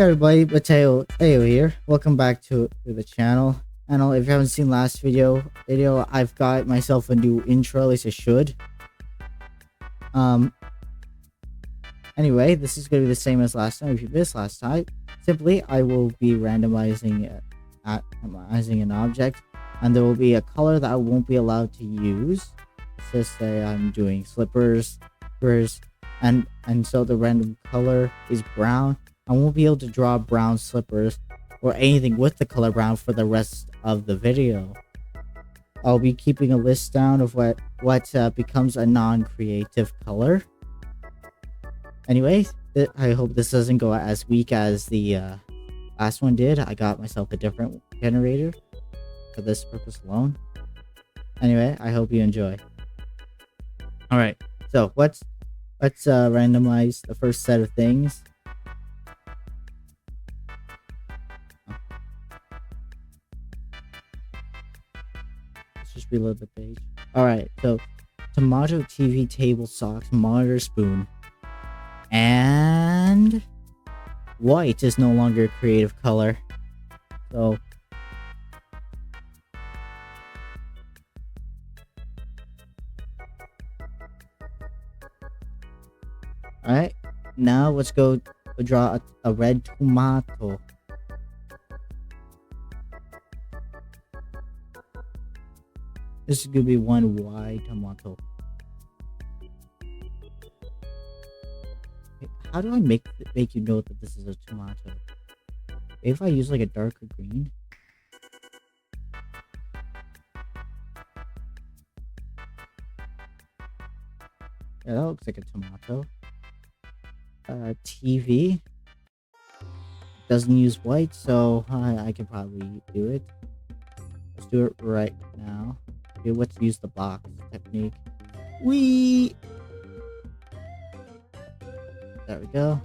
everybody, Mateo here. Welcome back to the channel. And if you haven't seen last video, I've got myself a new intro, at least I should. Anyway, this is gonna be the same as last time. If you missed last time, simply I will be randomizing an object, and there will be a color that I won't be allowed to use. Let's just say I'm doing slippers, and so the random color is brown. I won't be able to draw brown slippers or anything with the color brown for the rest of the video. I'll be keeping a list down of what becomes a non-creative color. Anyway, I hope this doesn't go as weak as the last one did. I got myself a different generator for this purpose alone. Anyway, I hope you enjoy. Alright, so let's randomize the first set of things. Let's just reload the page. Alright, so tomato, TV, table, socks, monitor, spoon. And white is no longer a creative color. So alright, now let's go draw a red tomato. This is gonna be one white tomato. How do I make you know that this is a tomato? If I use like a darker green. Yeah, that looks like a tomato. TV doesn't use white, so I can probably do it. Let's do it right now. Okay, let's use the box technique. There we go.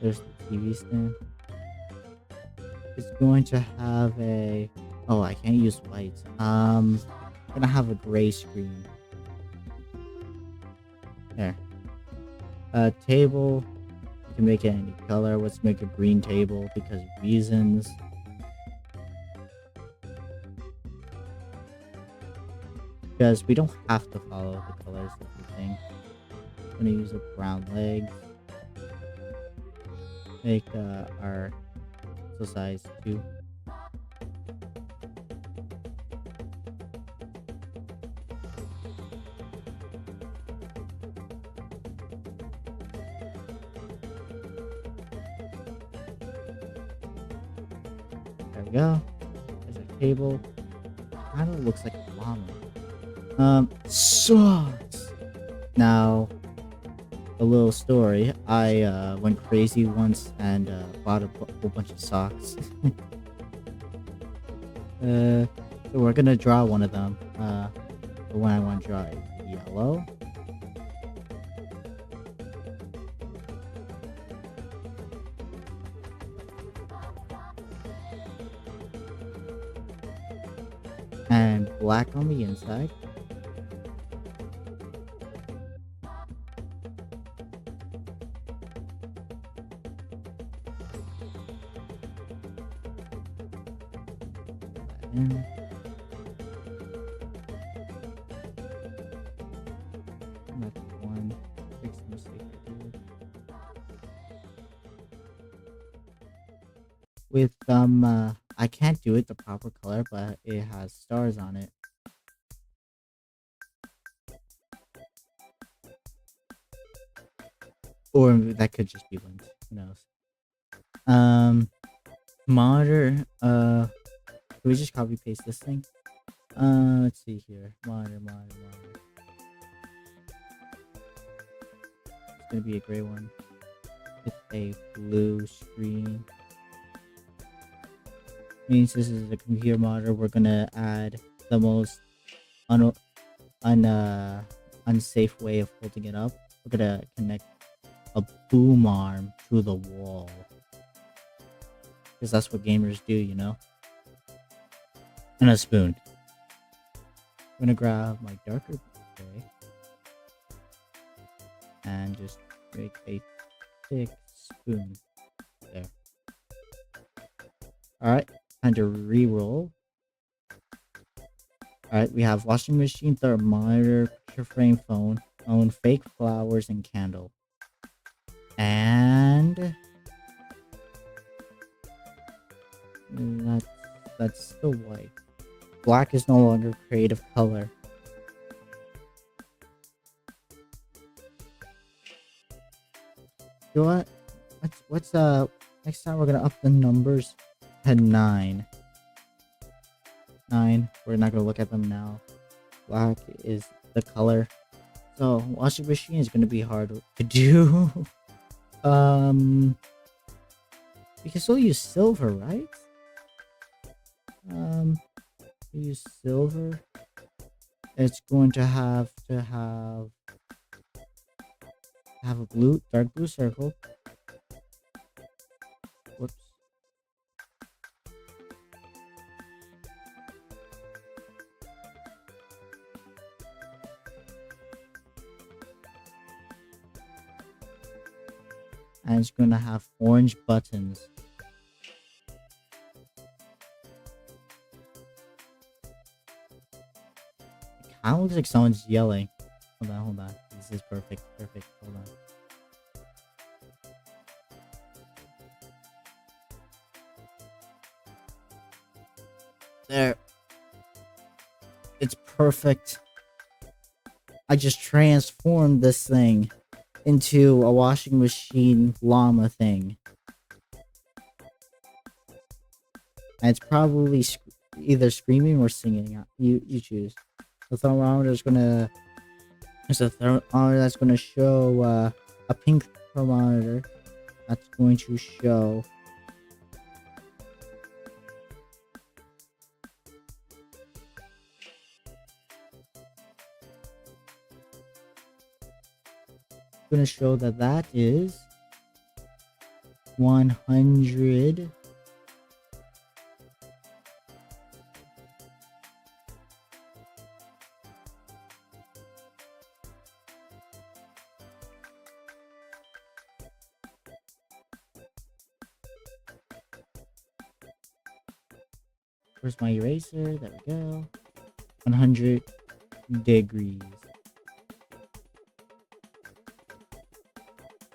There's the TV stand. It's going to have a... Oh, I can't use white. I'm gonna have a gray screen. There. Table. You can make it any color. Let's make a green table because of reasons. Because we don't have to follow the colors of the thing. I'm gonna use a brown legs. Make our size 2. There we go. There's our table. Kind of looks like a llama. Socks. Now, a little story. I went crazy once and bought a whole bunch of socks. So we're gonna draw one of them. The one I want to draw is yellow. And black on the inside. And that's one big mistake I did. With I can't do it the proper color, but it has stars on it. Or that could just be linked. Who knows? Monitor. Can we just copy paste this thing? Let's see here. Monitor. It's gonna be a gray one. It's a blue screen. Means this is a computer monitor. We're gonna add the most unsafe way of holding it up. We're gonna connect a boom arm to the wall, because that's what gamers do, you know. And a spoon. I'm gonna grab my darker gray and just make a thick spoon. There. Alright, time to re-roll. Alright, we have washing machine, thermometer, picture frame, phone, fake flowers, and candle. And that's still white. Black is no longer creative color. You know what? What's next time we're gonna up the numbers to 9. 9. We're not gonna look at them now. Black is the color. So washing machine is gonna be hard to do. We can still use silver, right? Use silver. It's going to have a blue, dark blue circle. Whoops. And it's going to have orange buttons. It kind of looks like someone's yelling. Hold on. This is perfect. Hold on. There. It's perfect. I just transformed this thing into a washing machine llama thing. And it's probably either screaming or singing. You choose. The thermometer is gonna... There's a thermometer that's gonna show a pink thermometer that's going to show that is 100. Where's my eraser? There we go. 100 degrees.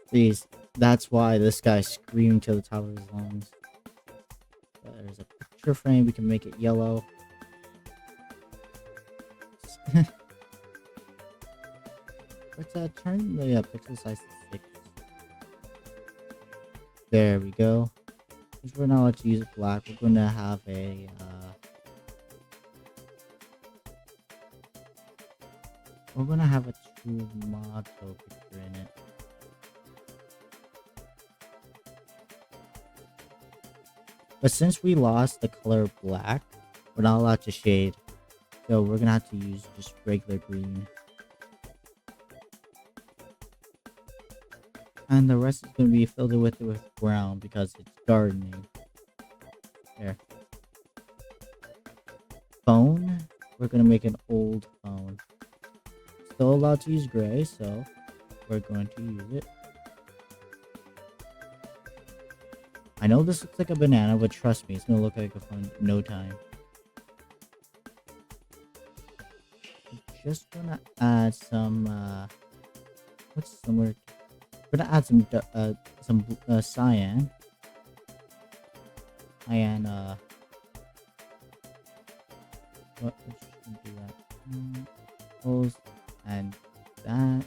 Please, that's why this guy screamed to the top of his lungs. There's a picture frame. We can make it yellow. What's that turn? Oh, yeah, pixel size is 6. There we go. Since we're not allowed to use black, we're going to have a tomato picture in it. But since we lost the color black, we're not allowed to shade. So we're gonna have to use just regular green. And the rest is gonna be filled with brown because it's gardening. There. Phone. We're gonna make an old phone. Still allowed to use gray, so we're going to use it. I know this looks like a banana, but trust me, it's gonna look like a phone in no time. I'm just gonna add some what's similar? We're gonna add some cyan. What? Let's just do that. Close and that,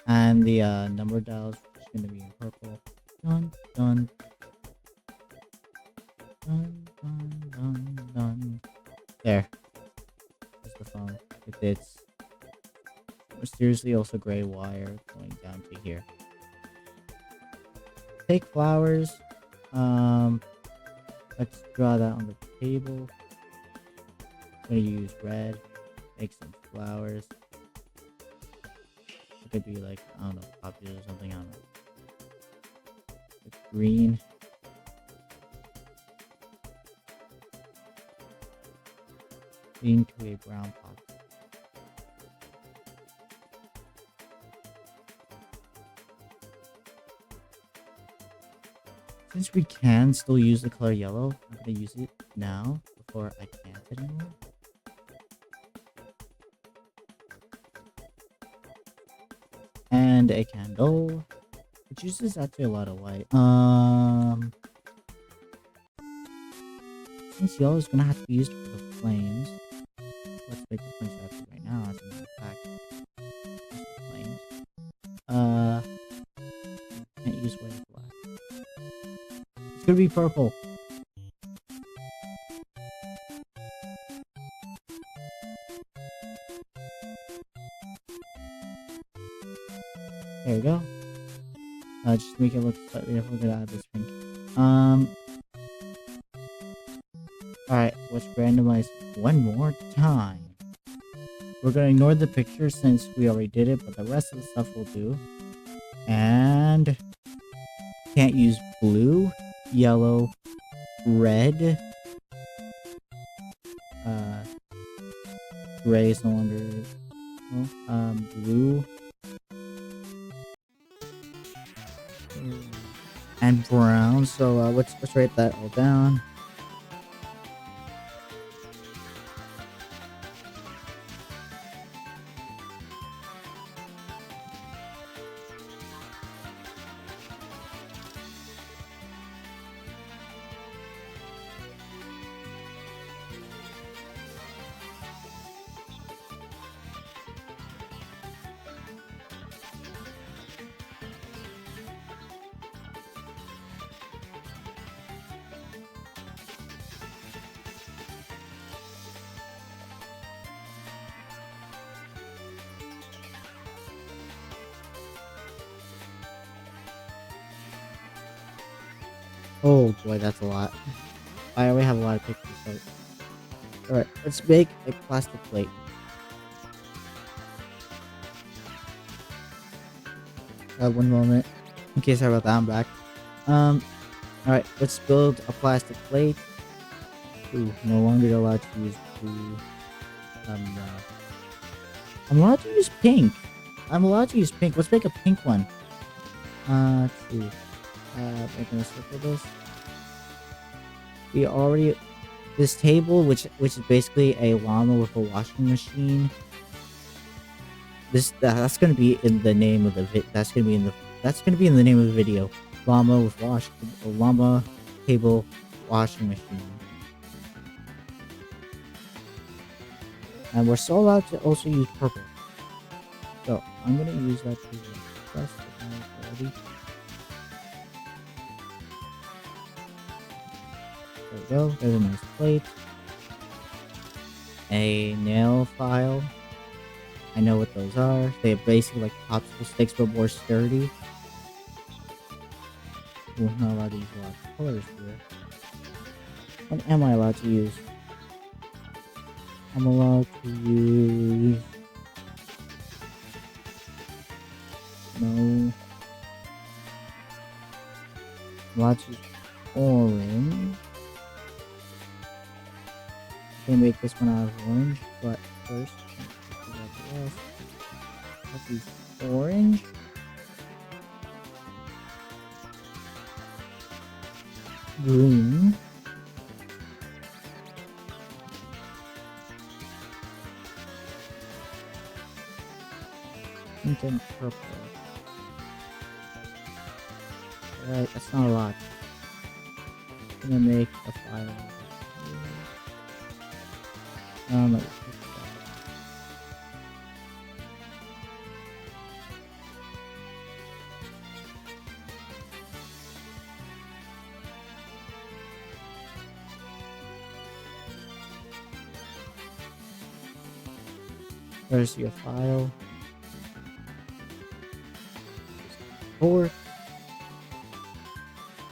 and the number dials is gonna be in purple. Dun dun dun dun dun dun. There. There's the phone with its mysteriously also gray wire going down to here. Take flowers. Let's draw that on the table. I'm gonna use red. Make some flowers. It could be like, I don't know, poppies or something. I don't know. Like green. Green to a brown pot. Since we can still use the color yellow, I'm gonna use it now before I can't anymore. And a candle, which uses actually a lot of white. Since yellow is gonna have to be used for the flames, let's make the flames active right now as a matter of fact. Use the flames. Can't use white or black. It's gonna be purple. There we go. Just to make it look slightly different, we're gonna add this pink. Alright, let's randomize one more time. We're gonna ignore the picture since we already did it, but the rest of the stuff we'll do. And can't use blue, yellow, red. Gray is no longer. Blue. And brown. So let's write that all down. Oh boy, that's a lot. I already have a lot of pictures. So... Alright, let's make a plastic plate. One moment. Okay, sorry about that, I'm back. Alright, let's build a plastic plate. Ooh, no longer allowed to use blue. I'm allowed to use pink. I'm allowed to use pink. Let's make a pink one. Let's see. We're gonna circle this. We already this table, which is basically a llama with a washing machine. That's gonna be in the name of the that's gonna be in the name of the video. Llama with llama table washing machine. And we're still allowed to also use purple. So I'm gonna use that to press already. There we go. There's a nice plate. A nail file. I know what those are. They're basically like popsicle sticks but more sturdy. We're not allowed to use a lot of colors here. What am I allowed to use? I'm allowed to use... No. I'm allowed to use orange. I can make this one out of orange, but first, let's use orange. Green. Pink and purple. Alright, that's not a lot. I'm gonna make a file. There's your file. Fork.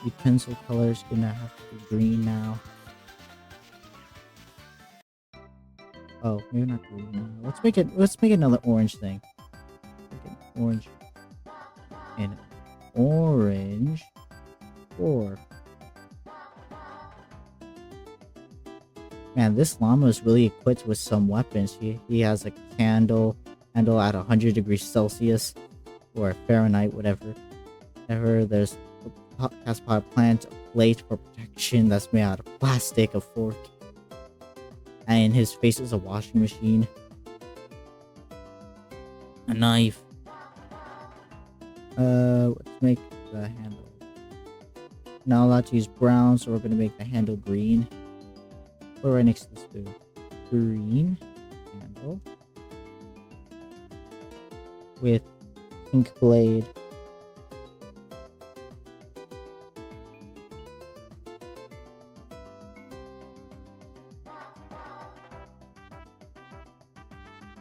The pencil color is gonna have to be green now. Oh, maybe not green now. Let's make another orange thing. Make an orange. And orange fork. Man, this llama is really equipped with some weapons. He has a candle at 100 degrees Celsius or Fahrenheit, whatever. There's cast pot plant a plate for protection that's made out of plastic, a fork, and his face is a washing machine, a knife. Let's make the handle. Not allowed to use brown, so we're gonna make the handle green. Put it right next to the spoon. Green handle with pink blade.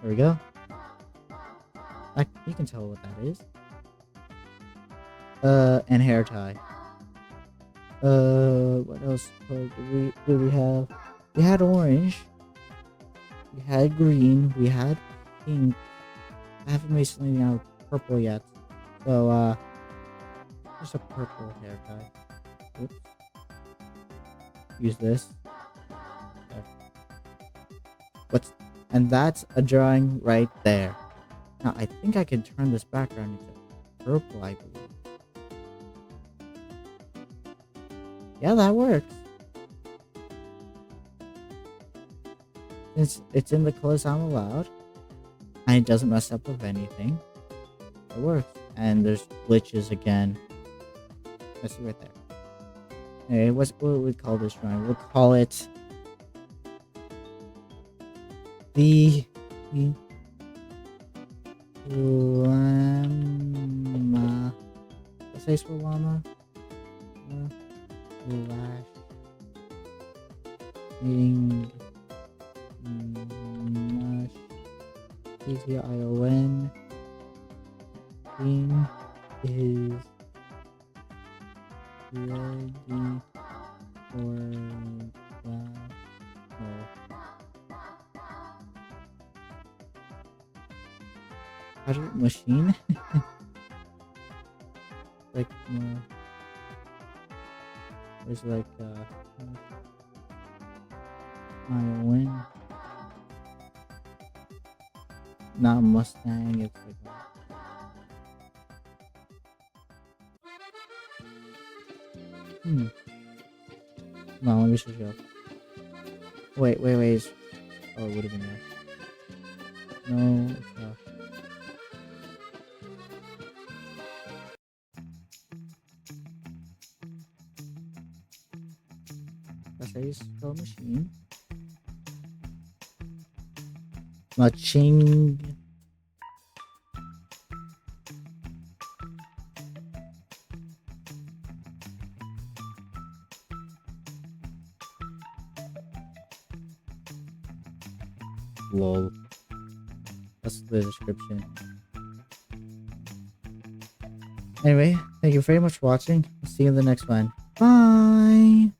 There we go. You can tell what that is. And hair tie. What else do we have? We had orange. We had green. We had pink. I haven't made something out of purple yet. So, just a purple hair tie. Oops. Use this. And that's a drawing right there. Now, I think I can turn this background into purple, I believe. Yeah, that works. It's in the colors I'm allowed. And it doesn't mess up with anything. It works. And there's glitches again. I see right there. Hey, what would we call this drawing? We'll call it the llama. Let's say for llama. Flashing mush. Tion. King is ready for that. How do machine? Like, there's like, I win. Not Mustang, it's like, No, let me show you. Wait. Oh, it would have been there. No, it's not. That's how you spell machine. Maching. Lol. That's the description. Anyway, thank you very much for watching. I'll see you in the next one. Bye!